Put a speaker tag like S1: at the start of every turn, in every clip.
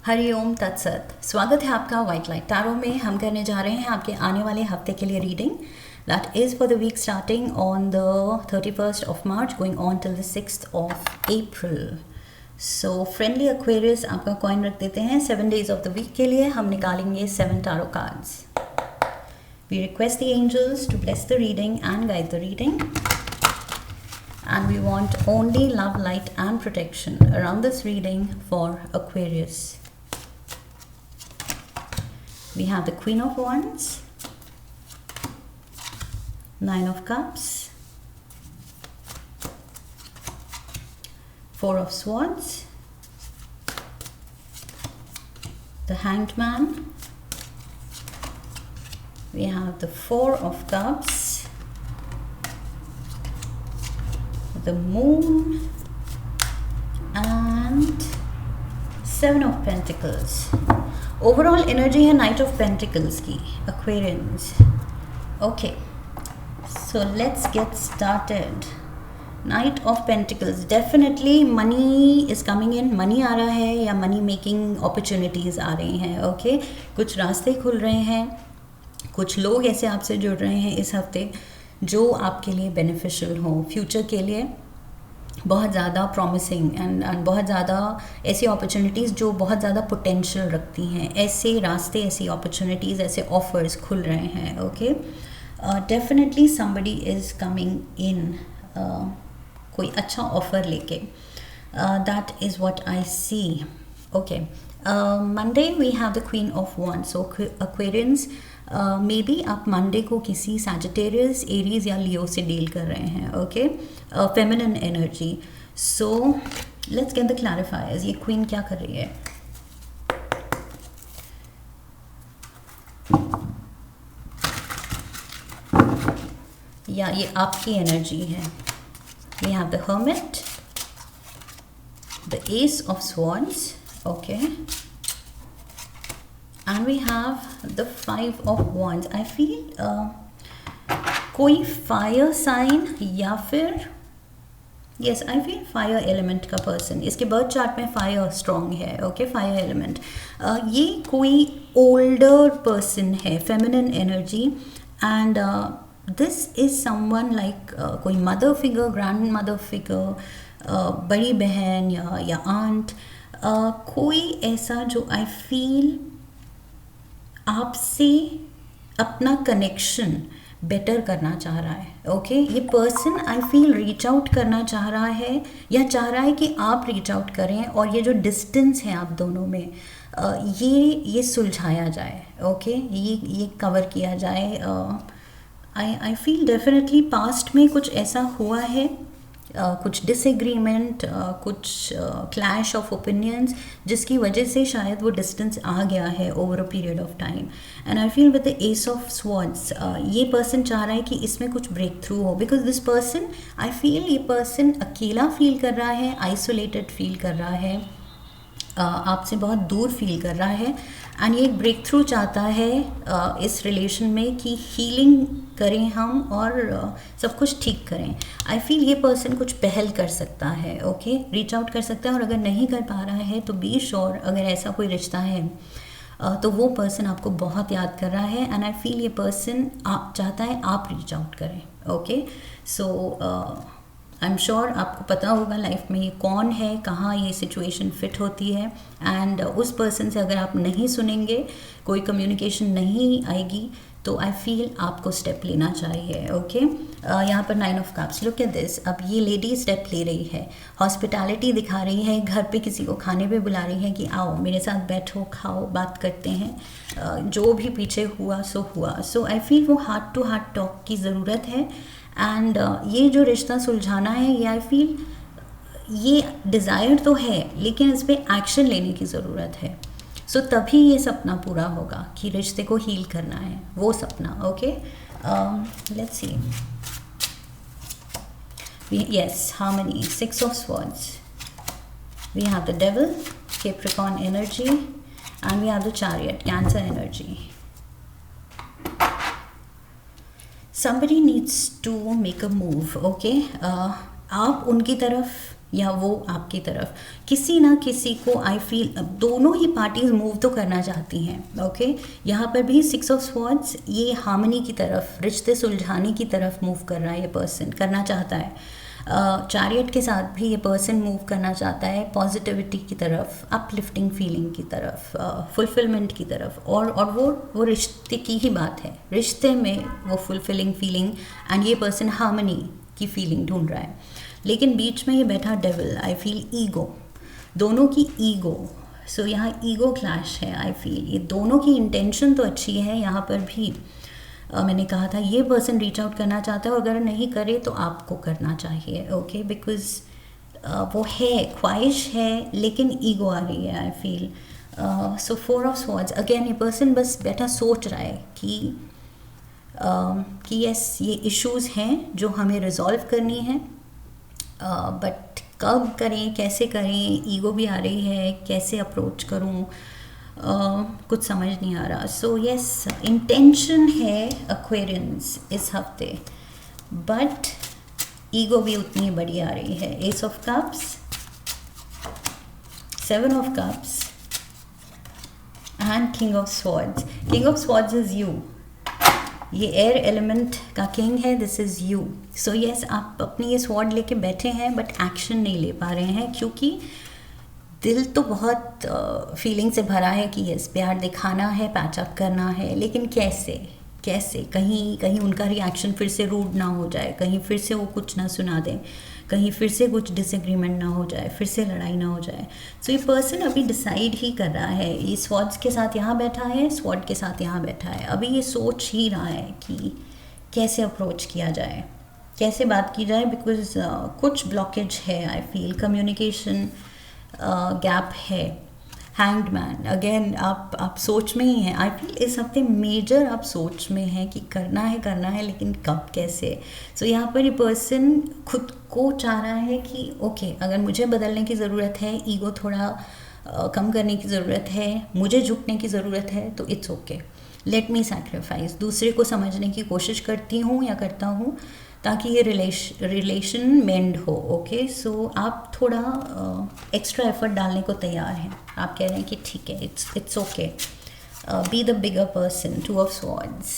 S1: हरि ओम तत्सत। स्वागत है आपका वाइट लाइट टैरो में। हम करने जा रहे हैं आपके आने वाले हफ्ते के लिए reading that is for the week starting on the 31st of March going on till the 6th of April. So friendly Aquarius आपका कॉइन रख देते हैं 7 days ऑफ द वीक के लिए। हम निकालेंगे 7 tarot cards. We request the angels to bless the reading and guide the reading. And we want only love, light and protection around this reading for Aquarius. We have the Queen of Wands, Nine of Cups, Four of Swords, the Hanged Man. We have the Four of Cups, the Moon and Seven of Pentacles. Overall energy है Knight of Pentacles की Aquarians. Okay, so let's get started. Knight of Pentacles, definitely money is coming in. Money आ रहा है या money making opportunities आ रही हैं. Okay, कुछ रास्ते खुल रहे हैं, कुछ लोग ऐसे आपसे जुड़ रहे हैं इस हफ्ते जो आपके लिए बेनिफिशियल हो, फ्यूचर के लिए बहुत ज़्यादा प्रॉमिसिंग एंड बहुत ज़्यादा ऐसी अपॉर्चुनिटीज़ जो बहुत ज़्यादा पोटेंशियल रखती हैं. ऐसे रास्ते, ऐसी अपॉर्चुनिटीज़, ऐसे ऑफर्स खुल रहे हैं. Okay, definitely somebody is coming in, कोई अच्छा ऑफर लेके. That is what I see. Okay, Monday we have the queen of wands. So Aquarians, maybe आप मंडे को किसी सैजिटेरियस, एरीज या लियो से डील कर रहे हैं. Okay, feminine energy. So let's get the clarifiers. ये क्वीन क्या कर रही है? या ये आपकी एनर्जी है? We have the hermit, the ace of swords. Okay, and we have the Five of Wands. I feel कोई फायर साइन या फिर yes, I feel fire element का पर्सन. इसके बर्थ चार्ट में फायर स्ट्रॉन्ग है. Okay, fire element. ये कोई older person है, feminine energy. And this is someone like कोई mother figure, grandmother figure, बड़ी बहन या आंट. कोई ऐसा जो आई फील आपसे अपना कनेक्शन बेटर करना चाह रहा है. ओके, ये person I feel reach out करना चाह रहा है या चाह रहा है कि आप रीच आउट करें और ये जो डिस्टेंस है आप दोनों में, ये सुलझाया जाए. ओके, ये कवर किया जाए. आई फील डेफिनेटली पास्ट में कुछ ऐसा हुआ है, कुछ डिसएग्रीमेंट, कुछ क्लैश ऑफ ओपिनियंस, जिसकी वजह से शायद वो डिस्टेंस आ गया है over a period of time. And I feel with the ace of swords, ये पर्सन चाह रहा है कि इसमें कुछ ब्रेक थ्रू हो. Because this person, I feel ये पर्सन अकेला फील कर रहा है, आइसोलेटेड फील कर रहा है, आपसे बहुत दूर फील कर रहा है. एंड ये एक ब्रेक थ्रू चाहता है इस रिलेशन में कि हीलिंग करें हम और सब कुछ ठीक करें. आई फील ये पर्सन कुछ पहल कर सकता है. ओके, रीच आउट कर सकता है. और अगर नहीं कर पा रहा है तो बी श्योर, अगर ऐसा कोई रिश्ता है तो वो पर्सन आपको बहुत याद कर रहा है. एंड आई फील ये पर्सन चाहता है आप रीच आउट करें. Okay, so I am sure आपको पता होगा लाइफ में ये कौन है, कहाँ ये सिचुएशन फिट होती है. एंड उस पर्सन से अगर आप नहीं सुनेंगे, कोई कम्युनिकेशन नहीं आएगी, तो आई फील आपको स्टेप लेना चाहिए. ओके, यहाँ पर 9 of cups. Look at this. अब ये लेडी स्टेप ले रही है, हॉस्पिटैलिटी दिखा रही है, घर पे किसी को खाने पे बुला रही है कि आओ मेरे साथ बैठो, खाओ, बात करते हैं. जो भी पीछे हुआ सो हुआ. सो आई फील वो हार्ट टू हार्ट टॉक की ज़रूरत है. एंड ये जो रिश्ता सुलझाना है, ये आई फील ये डिज़ायर तो है, लेकिन इस पर एक्शन लेने की ज़रूरत है. सो तभी ये सपना पूरा होगा कि रिश्ते को हील करना है, वो सपना. Okay, let's see. Yes, harmony, 6 of swords. We have the devil, Capricorn energy, and we have the chariot, Cancer energy. somebody needs to make a move. Okay, आप उनकी तरफ या वो आपकी तरफ, किसी ना किसी को आई फील दोनों ही पार्टीज मूव तो करना चाहती हैं। ओके, यहाँ पर भी 6 ऑफ स्वॉर्ड्स, ये हार्मनी की तरफ, रिश्ते सुलझाने की तरफ मूव कर रहा है, ये पर्सन करना चाहता है। चैरियट के साथ भी ये पर्सन मूव करना चाहता है पॉजिटिविटी की तरफ, अपलिफ्टिंग फीलिंग की तरफ, फुलफिलमेंट की तरफ, और वो रिश्ते की ही बात है, रिश्ते में वो फुलफिलिंग फीलिंग एंड ये पर्सन हार्मनी की फीलिंग ढूंढ रहा है। लेकिन बीच में ये बैठा डेविल, आई फील ईगो, दोनों की ईगो। सो यहाँ ईगो क्लैश है, आई फील ये दोनों की इंटेंशन तो अच्छी है, यहाँ पर भी मैंने कहा था ये पर्सन रीच आउट करना चाहता है, और अगर नहीं करे तो आपको करना चाहिए। ओके, बिकॉज वो है, ख्वाहिश है, लेकिन ईगो आ रही है, I feel. So 4 of swords, again ये पर्सन बस बैठा सोच रहा है कि यस ये इश्यूज़ हैं जो हमें रिजॉल्व करनी है, बट कब करें, कैसे करें, ईगो भी आ रही है, कैसे अप्रोच करूं, कुछ समझ नहीं आ रहा। सो यस, इंटेंशन है एक्वेरियंस इस हफ्ते, बट ईगो भी उतनी बड़ी आ रही है। S of cups, 7 of cups and king of swords. King of swords is you, ये एयर एलिमेंट का किंग है, this is you. So yes, आप अपनी ये स्वॉर्ड लेके बैठे हैं बट एक्शन नहीं ले पा रहे हैं, क्योंकि दिल तो बहुत फीलिंग से भरा है कि यस प्यार दिखाना है, पैचअप करना है, लेकिन कैसे कहीं उनका रिएक्शन फिर से रूड ना हो जाए, कहीं फिर से वो कुछ ना सुना दें, कहीं फिर से कुछ डिसएग्रीमेंट ना हो जाए, फिर से लड़ाई ना हो जाए। सो ये पर्सन अभी डिसाइड ही कर रहा है, ये स्वॉर्ड्स के साथ यहाँ बैठा है, स्वॉर्ड के साथ यहाँ बैठा है, अभी ये सोच ही रहा है कि कैसे अप्रोच किया जाए, कैसे बात की जाए, बिकॉज कुछ ब्लॉकेज है, आई फील कम्युनिकेशन गैप है। हैंग्ड मैन, अगेन आप सोच में ही हैं, आई फील इस हफ्ते मेजर आप सोच में हैं कि करना है, लेकिन कब, कैसे। सो यहाँ पर ये पर्सन खुद को चाह रहा है कि ओके, अगर मुझे बदलने की ज़रूरत है, ईगो थोड़ा कम करने की ज़रूरत है, मुझे झुकने की ज़रूरत है, तो it's okay, let me sacrifice, दूसरे को समझने की कोशिश करती हूँ या करता हूँ ताकि ये रिलेशन मेंड हो। ओके, सो आप थोड़ा एक्स्ट्रा एफर्ट डालने को तैयार हैं, आप कह रहे हैं कि ठीक है, it's okay, be the bigger person. 2 of swords,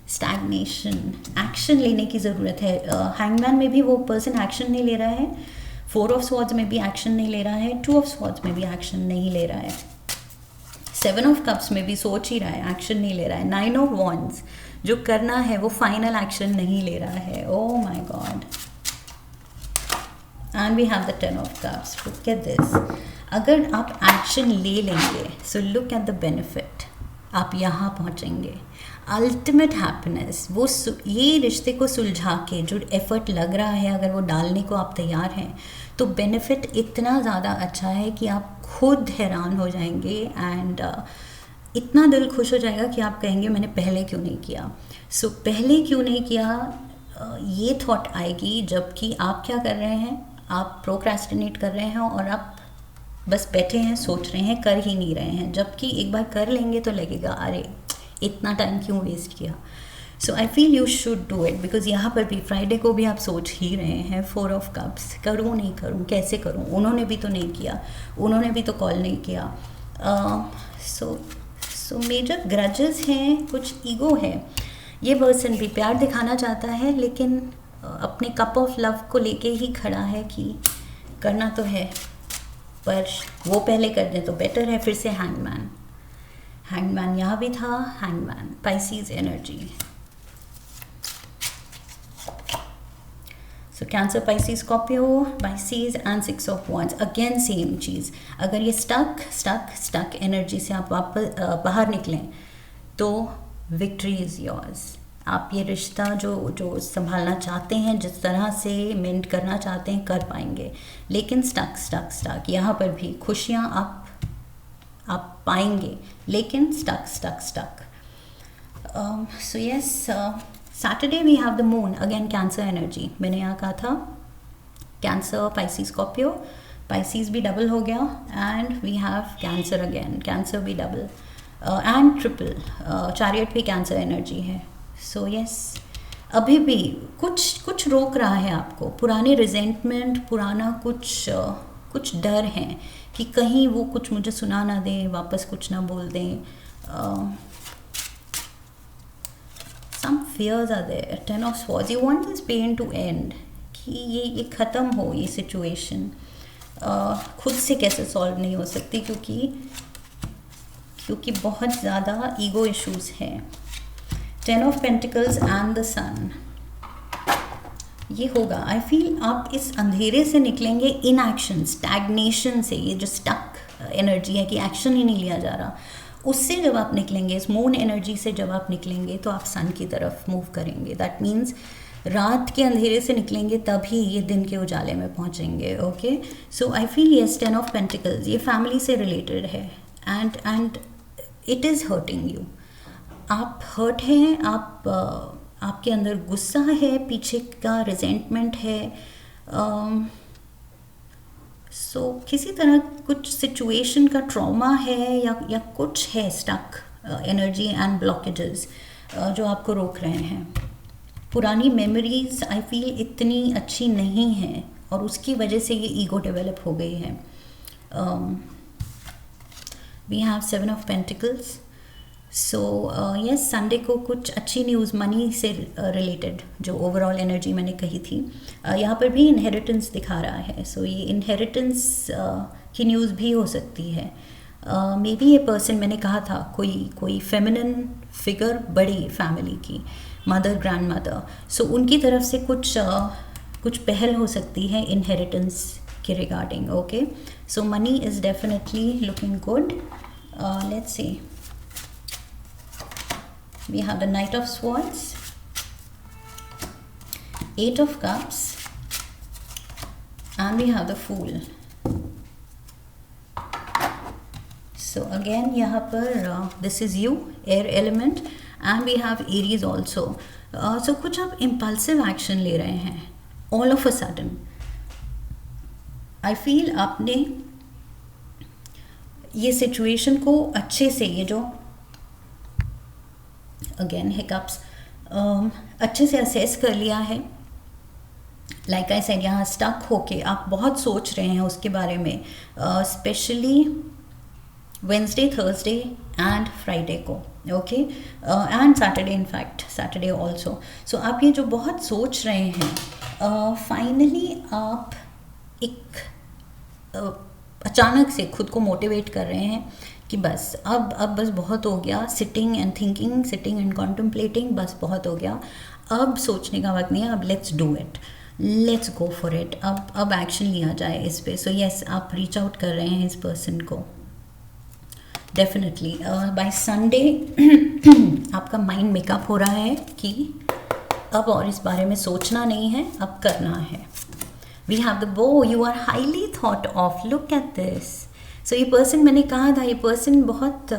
S1: stagnation, action लेने की ज़रूरत है। हैंगमैन में भी वो पर्सन एक्शन नहीं ले रहा है, 4 ऑफ स्वॉर्ड्स में भी एक्शन नहीं ले रहा है, 2 ऑफ स्वॉर्ड्स में भी एक्शन नहीं ले रहा है, 7 ऑफ कप्स में भी सोच ही रहा है, एक्शन नहीं ले रहा है, 9 ऑफ वॉन्ड्स, जो करना है वो फाइनल एक्शन नहीं ले रहा है। Oh my God, and we have the 10 of cups. Look at this, अगर आप एक्शन ले लेंगे, so look at the benefit, आप यहाँ पहुँचेंगे, अल्टीमेट हैप्पीनेस, वो ये रिश्ते को सुलझा के जो एफर्ट लग रहा है, अगर वो डालने को आप तैयार हैं, तो बेनिफिट इतना ज़्यादा अच्छा है कि आप खुद हैरान हो जाएंगे, एंड इतना दिल खुश हो जाएगा कि आप कहेंगे मैंने पहले क्यों नहीं किया। सो पहले क्यों नहीं किया, ये थॉट आएगी जबकि आप क्या कर रहे हैं, आप प्रोक्रेस्टिनेट कर रहे हैं और आप बस बैठे हैं, सोच रहे हैं, कर ही नहीं रहे हैं, जबकि एक बार कर लेंगे तो लगेगा अरे इतना टाइम क्यों वेस्ट किया। So I feel you should do it, because यहाँ पर भी फ्राइडे को भी आप सोच ही रहे हैं 4 ऑफ कप्स, करूँ नहीं करूँ, कैसे करूँ, उन्होंने भी तो नहीं किया, उन्होंने भी तो कॉल नहीं किया। सो मेजर ग्रजेस हैं, कुछ ईगो है, ये पर्सन भी प्यार दिखाना चाहता है, लेकिन अपने कप ऑफ लव को लेके ही खड़ा है कि करना तो है, पर वो पहले कर दें तो बेटर है। फिर से हैंगमैन, हैंगमैन यहाँ भी था, hangman, Pisces energy. So Cancer, Pisces, Scorpio, Pisces and 6 of Wands, again same चीज़, अगर ये स्टक एनर्जी से आप वापस बाहर निकलें तो विक्ट्री इज़ योर्स। आप ये रिश्ता जो संभालना चाहते हैं, जिस तरह से मेंट करना चाहते हैं, कर पाएंगे, लेकिन स्टक यहाँ पर भी खुशियाँ आप पाएंगे, लेकिन stuck. So yes, Saturday we have the moon, again Cancer energy, मैंने यहाँ कहा था कैंसर, पाइसीज, स्कॉर्पियो, पाइसीज भी डबल हो गया, and we have Cancer again, Cancer भी डबल एंड ट्रिपल, चैरियट भी कैंसर एनर्जी है। सो यस, अभी भी कुछ कुछ रोक रहा है आपको, पुराने रिजेंटमेंट, पुराना कुछ डर हैं कि कहीं वो कुछ मुझे सुना ना दें, वापस कुछ ना बोल दें. सम fears are there. 10 of swords. You want this pain to end, कि ये ख़त्म हो ये सिचुएशन. खुद से कैसे सॉल्व नहीं हो सकती, क्योंकि बहुत ज़्यादा ईगो इश्यूज हैं. 10 of Pentacles and the Sun. ये होगा. आई फील आप इस अंधेरे से निकलेंगे इन एक्शन, स्टैग्नेशन से. ये जो स्टक एनर्जी है कि एक्शन ही नहीं लिया जा रहा, उससे जब आप निकलेंगे, इस मून एनर्जी से जब आप निकलेंगे, तो आप सन की तरफ मूव करेंगे. दैट मीन्स रात के अंधेरे से निकलेंगे तभी ये दिन के उजाले में पहुंचेंगे. Okay, so I feel yes 10 of Pentacles ये फैमिली से रिलेटेड है. And it is hurting you. आप हर्ट हैं, आपके अंदर गुस्सा है, पीछे का रिजेंटमेंट है. सो किसी तरह कुछ सिचुएशन का ट्रॉमा है या कुछ है स्टक एनर्जी एंड ब्लॉकेजेस जो आपको रोक रहे हैं. पुरानी मेमोरीज आई फील इतनी अच्छी नहीं हैं और उसकी वजह से ये ईगो डेवलप हो गई है. We have 7 of Pentacles. So yes, Sunday को कुछ अच्छी न्यूज़ मनी से रिलेटेड जो ओवरऑल एनर्जी मैंने कही थी, यहाँ पर भी इनहेरिटेंस दिखा रहा है. सो ये इनहेरिटेंस की न्यूज़ भी हो सकती है. मे बी ये पर्सन, मैंने कहा था, कोई फेमिनिन फिगर, बड़ी फैमिली की मदर, ग्रैंड मदर. सो उनकी तरफ से कुछ पहल हो सकती है इनहेरिटेंस के regarding. Okay, so money is definitely looking good. Let's see. We have the Knight of Swords, 8 of Cups, and we have the Fool. So again यहाँ पर this is you, air element, and we have Aries also. So कुछ आप impulsive action ले रहे हैं all of a sudden. I feel आपने ये situation को अच्छे से, ये जो अगेन हिकअप्स, अच्छे से असेस कर लिया है. लाइक आई सेड, यहाँ स्टक होके आप बहुत सोच रहे हैं उसके बारे में, specially Wednesday, Thursday and Friday को. Okay, and Saturday, in fact Saturday also. So आप ये जो बहुत सोच रहे हैं, फाइनली आप एक अचानक से खुद को मोटिवेट कर रहे हैं कि बस अब बस बहुत हो गया. Sitting and thinking, sitting and contemplating, बस बहुत हो गया. अब सोचने का वक्त नहीं है. अब let's do it, let's go for it. अब एक्शन लिया जाए इस पे. सो यस, आप रीच आउट कर रहे हैं इस पर्सन को डेफिनेटली. बाय संडे आपका माइंड मेकअप हो रहा है कि अब और इस बारे में सोचना नहीं है, अब करना है. We have the bow. You are highly thought of. Look at this. So ये पर्सन, मैंने कहा था, ये पर्सन बहुत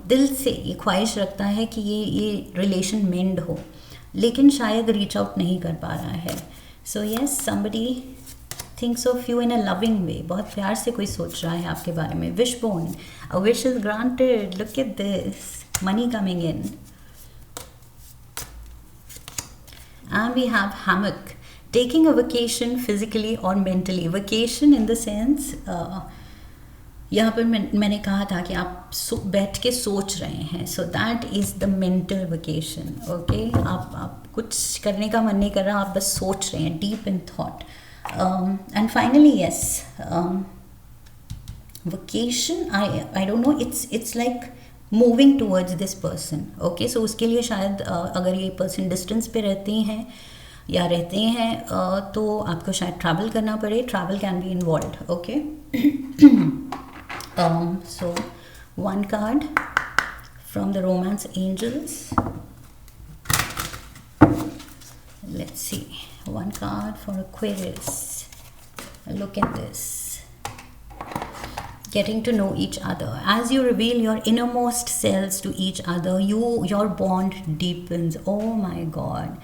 S1: दिल से ये ख्वाहिश रखता है कि ये रिलेशन मेंड हो, लेकिन शायद रीच आउट नहीं कर पा रहा है. So yes, somebody thinks of you in a loving way. बहुत प्यार से कोई सोच रहा है आपके बारे में. Wish born, a wish is granted. Look at this, money coming in. And we have hammock. Taking a vacation physically or mentally. Vacation in the sense, यहाँ पर मैंने कहा था कि आप बैठ के सोच रहे हैं. So that is the mental vacation. Okay, आप कुछ करने का मन नहीं कर रहा, आप बस सोच रहे हैं, deep in thought. And finally yes, vacation, I don't know, it's like moving towards this person. Okay, so उसके लिए शायद अगर ये पर्सन डिस्टेंस पे रहते हैं या रहते हैं तो आपको शायद ट्रैवल करना पड़े. Travel can be involve. Okay, so one card from the romance angels. Let's see, one card for Aquarius. Look at this. Getting to know each other. As you reveal your innermost selves to each other, your bond deepens. Oh my God.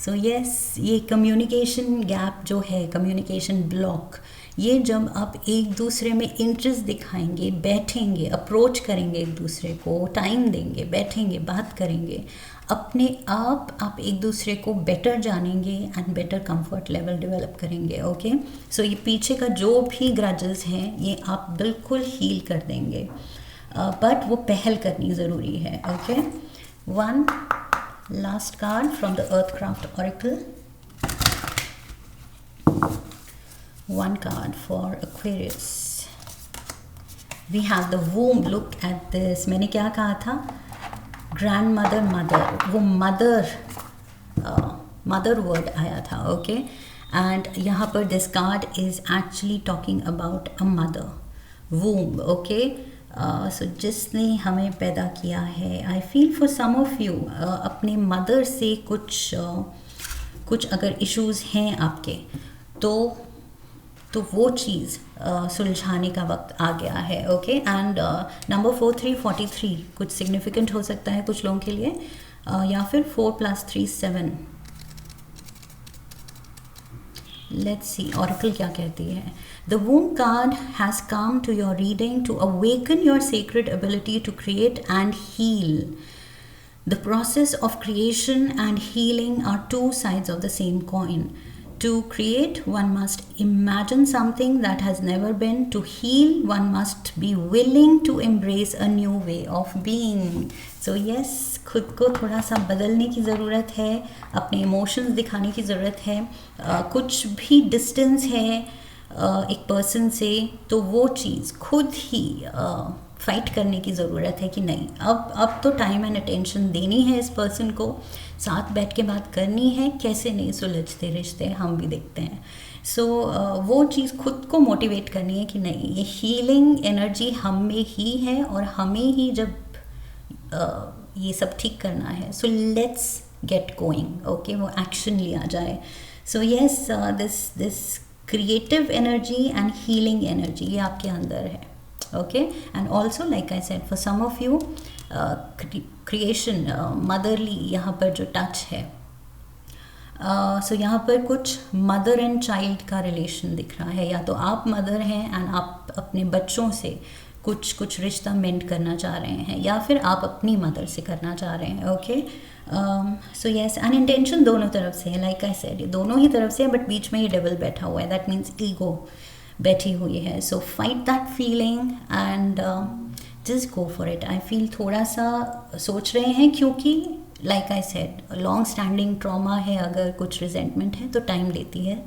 S1: So yes, ये communication gap जो है, communication block, ये जब आप एक दूसरे में interest दिखाएंगे, बैठेंगे, अप्रोच करेंगे, एक दूसरे को टाइम देंगे, बैठेंगे, बात करेंगे, अपने आप एक दूसरे को बेटर जानेंगे and better comfort level develop करेंगे। ओके, सो ये पीछे का जो भी ग्रजेस हैं ये आप बिल्कुल हील कर देंगे, बट वो पहल करनी ज़रूरी है। Okay, one last card from the Earthcraft Oracle, one card for Aquarius. We have the womb. Look at this. मैंने क्या कहा था? Grandmother, mother. वो mother word आया था. Okay, and यहाँ पर this card is actually talking about a mother, womb. Okay, so जिसने हमें पैदा किया है, I feel for some of you अपने mother से कुछ अगर issues हैं आपके, तो वो चीज़ सुलझाने का वक्त आ गया है। ओके, एंड नंबर 4343 कुछ सिग्निफिकेंट हो सकता है कुछ लोगों के लिए, या फिर 4 + 3 7। लेट्स सी ऑरेकल क्या कहती है। The womb card has come to your reading to awaken your secret ability to create and heal. The process of creation and healing are two sides of the same coin. To create, one must imagine something that has never been. To heal, one must be willing to embrace a new way of being. So yes, खुद को थोड़ा सा बदलने की ज़रूरत है, अपने emotions दिखाने की ज़रूरत है। कुछ भी डिस्टेंस है एक पर्सन से, तो वो चीज़ खुद ही फाइट करने की ज़रूरत है कि नहीं, अब तो टाइम एंड अटेंशन देनी है इस पर्सन को, साथ बैठ के बात करनी है, कैसे नहीं सुलझते रिश्ते हम भी देखते हैं। सो वो चीज़ खुद को मोटिवेट करनी है कि नहीं, ये हीलिंग एनर्जी हम में ही है और हमें ही जब ये सब ठीक करना है, so let's get going. Okay, वो एक्शन लिया जाए। So yes, this creative energy and healing energy ये आपके अंदर है। Okay, and also like I said for some of you creation motherly यहाँ पर जो टच है, सो यहाँ पर कुछ मदर एंड चाइल्ड का रिलेशन दिख रहा है, या तो आप मदर हैं एंड आप अपने बच्चों से कुछ रिश्ता मेंट करना चाह रहे हैं, या फिर आप अपनी मदर से करना चाह रहे हैं। Okay, so yes, and intention दोनों तरफ से है, लाइक आई सेड ये दोनों ही तरफ से है, बट बीच में ये डेविल बैठा हुआ है, दैट मीन्स ईगो बैठी हुई है। So fight that feeling and just go for it. I feel थोड़ा सा सोच रहे हैं, क्योंकि like I said long standing trauma है, अगर कुछ रिजेंटमेंट है तो टाइम लेती है,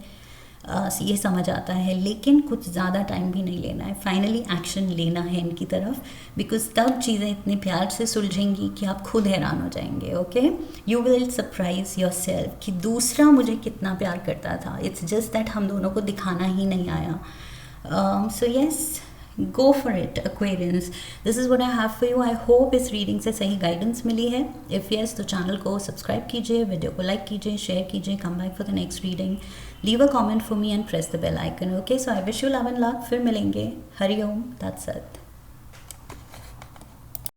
S1: ये समझ आता है, लेकिन कुछ ज़्यादा टाइम भी नहीं लेना है, फाइनली एक्शन लेना है इनकी तरफ, बिकॉज तब चीज़ें इतने प्यार से सुलझेंगी कि आप खुद हैरान हो जाएंगे। Okay, you will surprise your self कि दूसरा मुझे कितना प्यार करता था, इट्स जस्ट दैट हम दोनों को दिखाना ही नहीं आया। So yes, go for it Aquarians. This is what I have for you. I hope इस रीडिंग से सही गाइडेंस मिली है। इफ़ येस, तो चैनल को सब्सक्राइब कीजिए, वीडियो को लाइक कीजिए, शेयर कीजिए, come back for the next reading, leave a comment for me and press the bell icon. Okay, so I wish you love and luck. फिर मिलेंगे। Hari Om, that's it.